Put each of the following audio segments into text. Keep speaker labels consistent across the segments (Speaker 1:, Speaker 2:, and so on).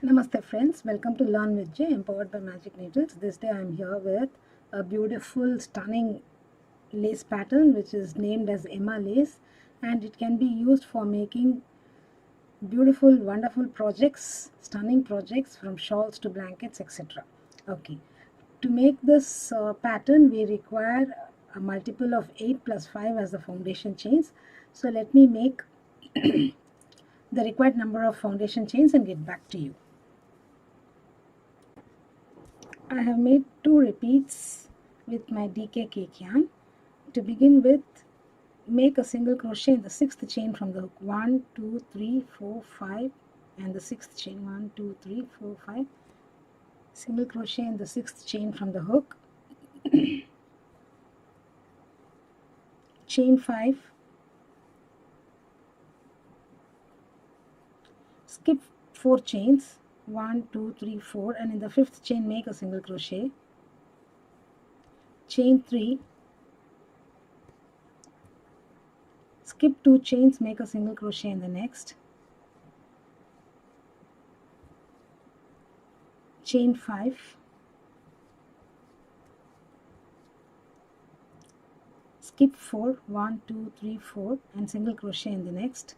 Speaker 1: Namaste friends, welcome to Learn with J, empowered by Magic Needles. This day I am here with a beautiful stunning lace pattern which is named as Emma lace, and it can be used for making beautiful wonderful projects, stunning projects from shawls to blankets, etc. Okay, to make this pattern we require a multiple of 8 plus 5 as the foundation chains. So let me make the required number of foundation chains and get back to you. I have made 2 repeats with my DK cake yarn. To begin with, make a single crochet in the 6th chain from the hook. 1, 2, 3, 4, 5, and the 6th chain. 1, 2, 3, 4, 5. Single crochet in the 6th chain from the hook. Chain 5. Skip 4 chains. 1, 2, 3, 4, and in the 5th chain make a single crochet. Chain 3. Skip 2 chains, make a single crochet in the next. Chain 5. Skip 4, 1, 2, 3, 4, and single crochet in the next.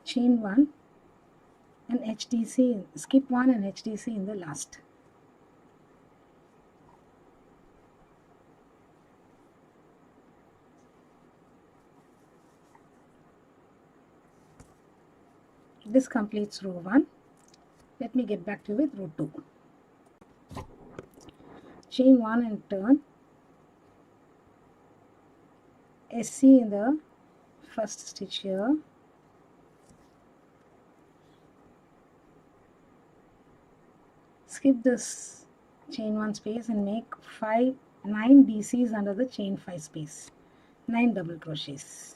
Speaker 1: Chain 1 and HDC, skip 1 and HDC in the last. This completes row 1. Let me get back to you with row 2. Chain 1 and turn. SC in the first stitch here. Skip this chain 1 space and make 9 DCs under the chain 5 space. 9 double crochets.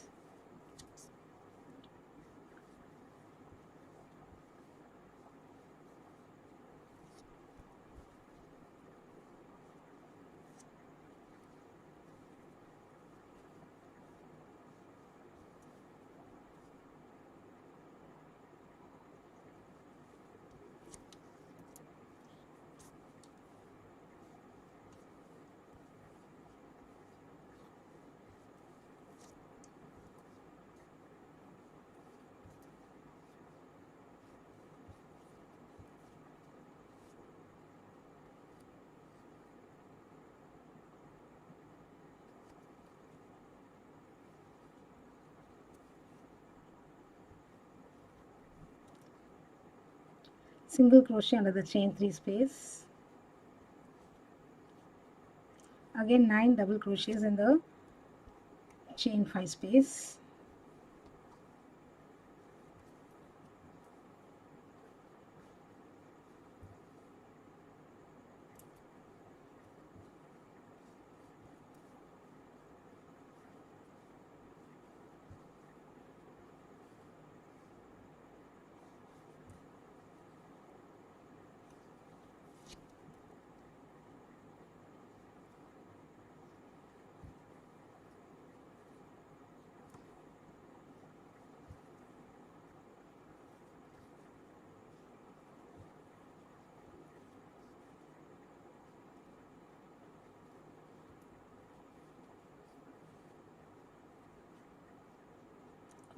Speaker 1: Single crochet under the chain 3 space. Again 9 double crochets in the chain 5 space.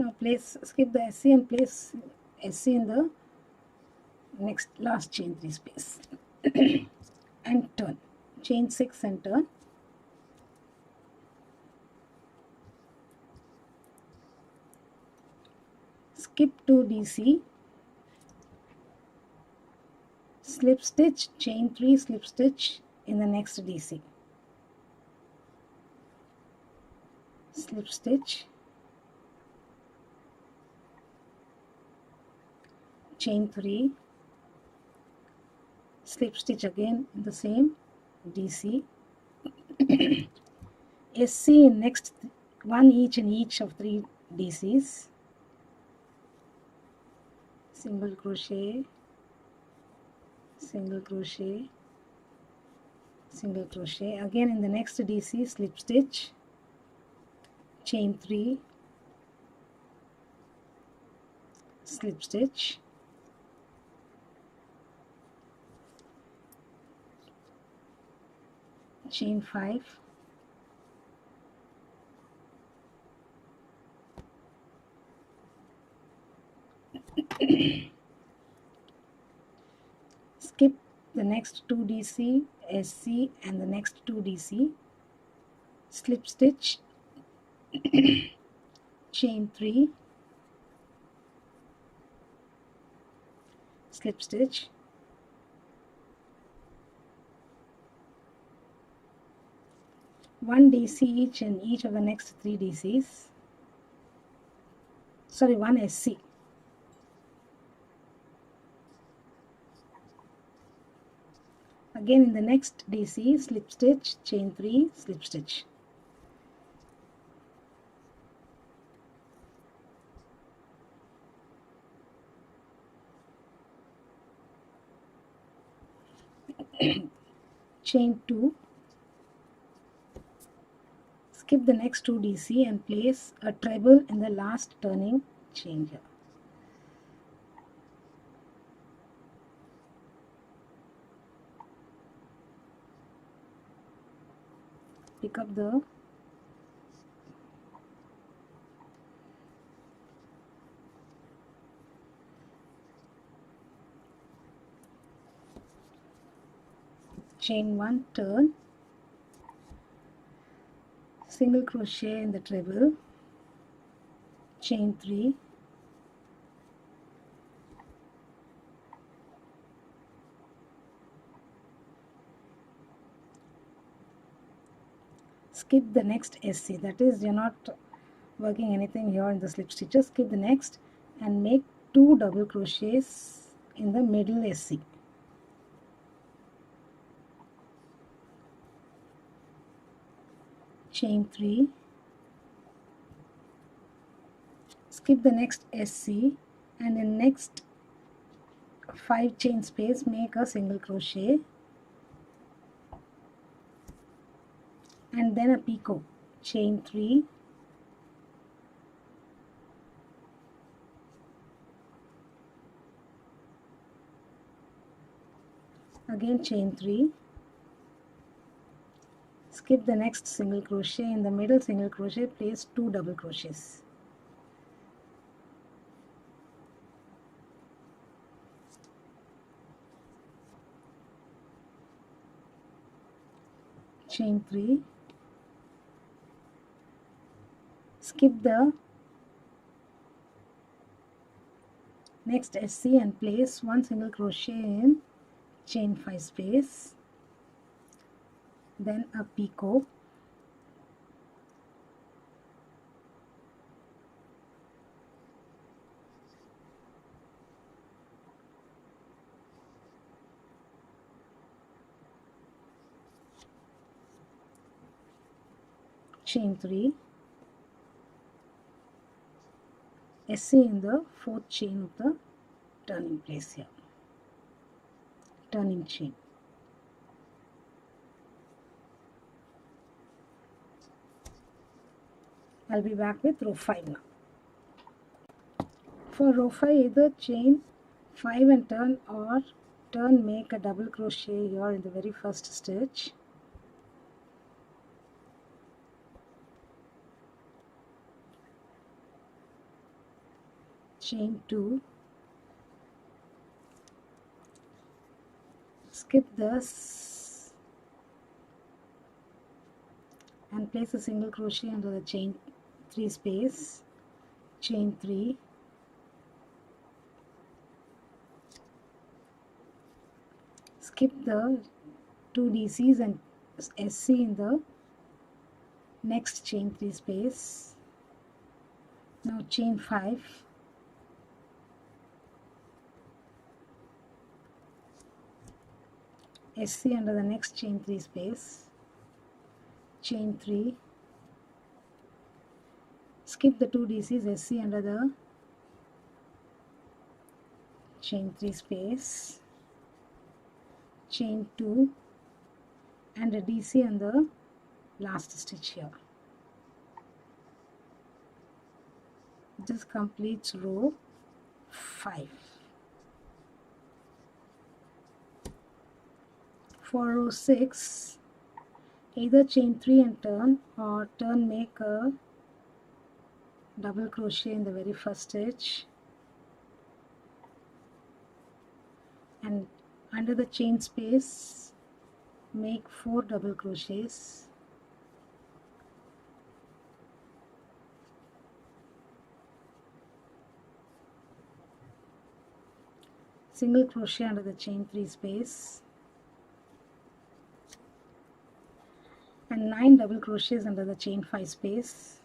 Speaker 1: Now skip the SC and place SC in the last chain 3 space and turn. Chain 6 and turn. Skip 2 DC, slip stitch, chain 3, slip stitch in the next DC. Slip stitch, chain 3, slip stitch again in the same DC, SC in next one each in each of 3 DCs, single crochet, single crochet, single crochet. Again in the next DC, slip stitch, chain 3, slip stitch, chain 5, skip the next 2 DC, SC and the next 2 DC, slip stitch, chain 3, slip stitch, one DC each in each of the next 3 DCs, sorry, one SC. Again in the next DC, slip stitch, chain 3, slip stitch. Chain 2, skip the next 2 DC and place a treble in the last turning chain here. Pick up the chain 1, turn, single crochet in the treble, chain 3, skip the next SC, that is you're not working anything here in the slip stitches, skip the next and make 2 double crochets in the middle SC. Chain 3, skip the next SC and in next 5 chain space make a single crochet and then a picot, chain 3, again chain 3, skip the next single crochet, in the middle single crochet place 2 double crochets. Chain 3, skip the next SC and place 1 single crochet in chain 5 space, then a picot, chain 3, SC in the 4th chain of the turning place here, turning chain. I'll be back with row 5 now. For row 5, either chain 5 and turn or turn, make a double crochet here in the very first stitch, chain 2, skip this and place a single crochet into the chain 3 space, chain 3, skip the 2 DCs and SC in the next chain 3 space, now chain 5, SC under the next chain 3 space, chain 3, skip the 2 DCs SC under the chain 3 space, chain 2 and a DC on the last stitch here. This completes row 5. For row 6, either chain 3 and turn, or turn make a double crochet in the very first stitch, and under the chain space make 4 double crochets, single crochet under the chain 3 space, and 9 double crochets under the chain 5 space,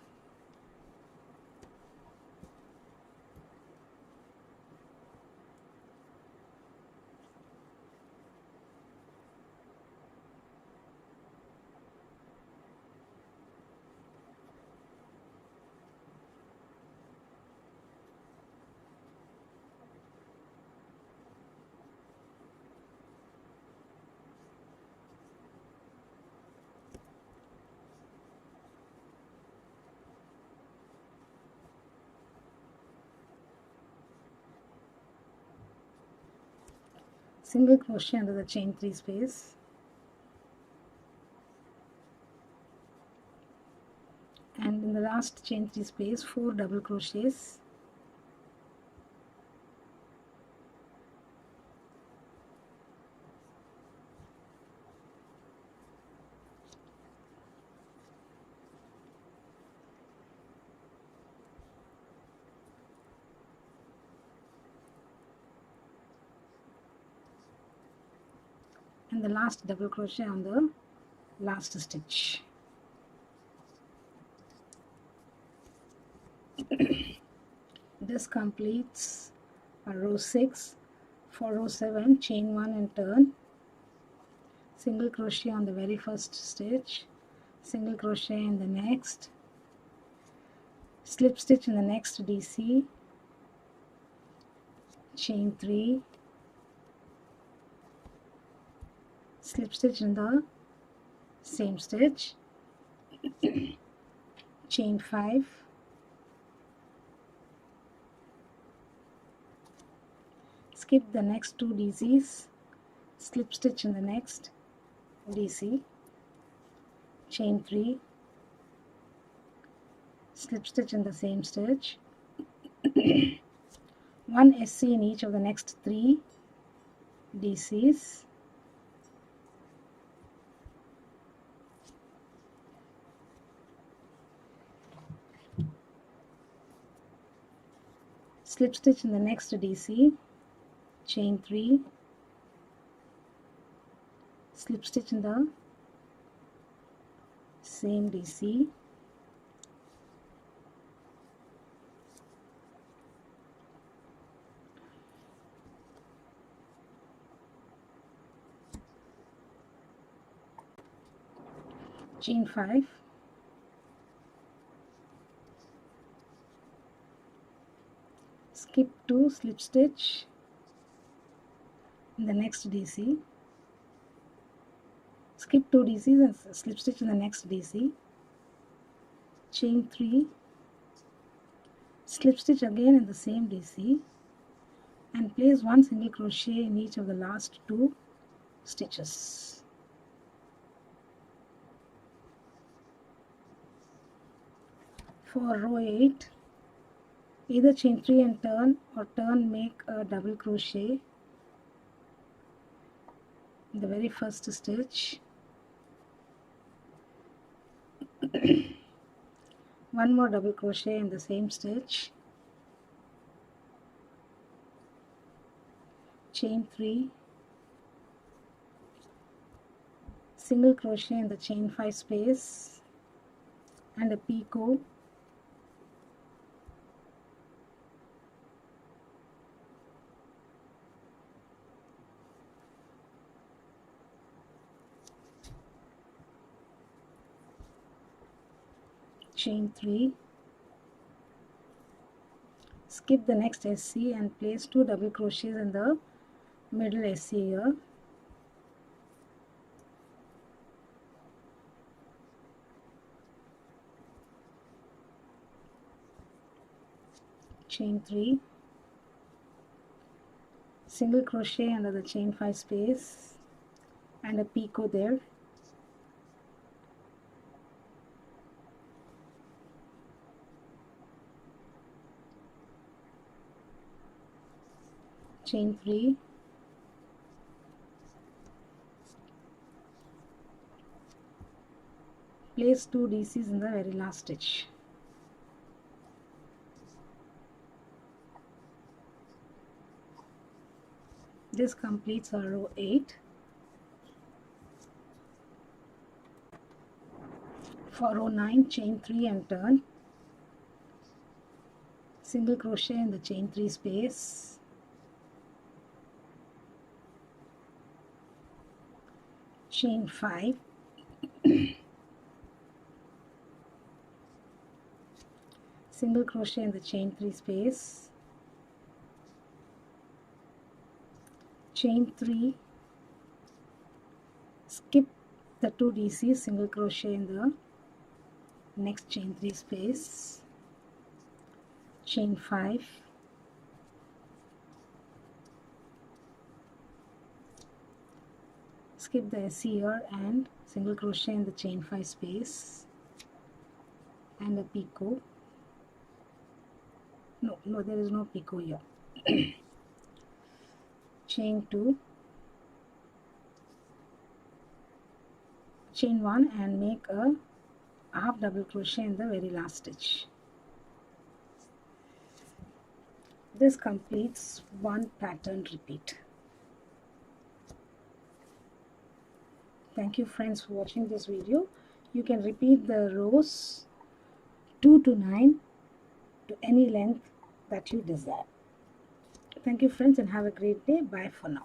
Speaker 1: single crochet under the chain 3 space, and in the last chain 3 space 4 double crochets, and the last double crochet on the last stitch. This completes row 6. For row 7, chain 1 and turn, single crochet on the very first stitch, single crochet in the next, slip stitch in the next DC, chain 3, slip stitch in the same stitch, chain 5, skip the next 2 DCs, slip stitch in the next DC, chain 3, slip stitch in the same stitch, 1 SC in each of the next 3 DCs, slip stitch in the next DC, chain 3, slip stitch in the same DC, chain 5, skip 2 slip stitch in the next DC, skip 2 DCs and slip stitch in the next DC, chain 3, slip stitch again in the same DC, and place 1 single crochet in each of the last 2 stitches. For row 8, either chain 3 and turn, or turn make a double crochet in the very first stitch, 1 more double crochet in the same stitch, chain 3, single crochet in the chain 5 space, and a picot, chain 3, skip the next SC and place 2 double crochets in the middle SC here. Chain 3, single crochet under the chain 5 space and a picot there. Chain 3, place 2 DCs in the very last stitch. This completes our row 8. For row 9, chain 3 and turn, single crochet in the chain 3 space, chain 5, single crochet in the chain 3 space, chain 3, skip the 2 DCs, single crochet in the next chain 3 space, chain 5, skip the SC here and single crochet in the chain 5 space and a picot. No, there is no picot here. Chain 2, chain 1 and make a half double crochet in the very last stitch. This completes one pattern repeat. Thank you friends for watching this video. You can repeat the rows 2 to 9 to any length that you desire. Thank you friends and have a great day. Bye for now.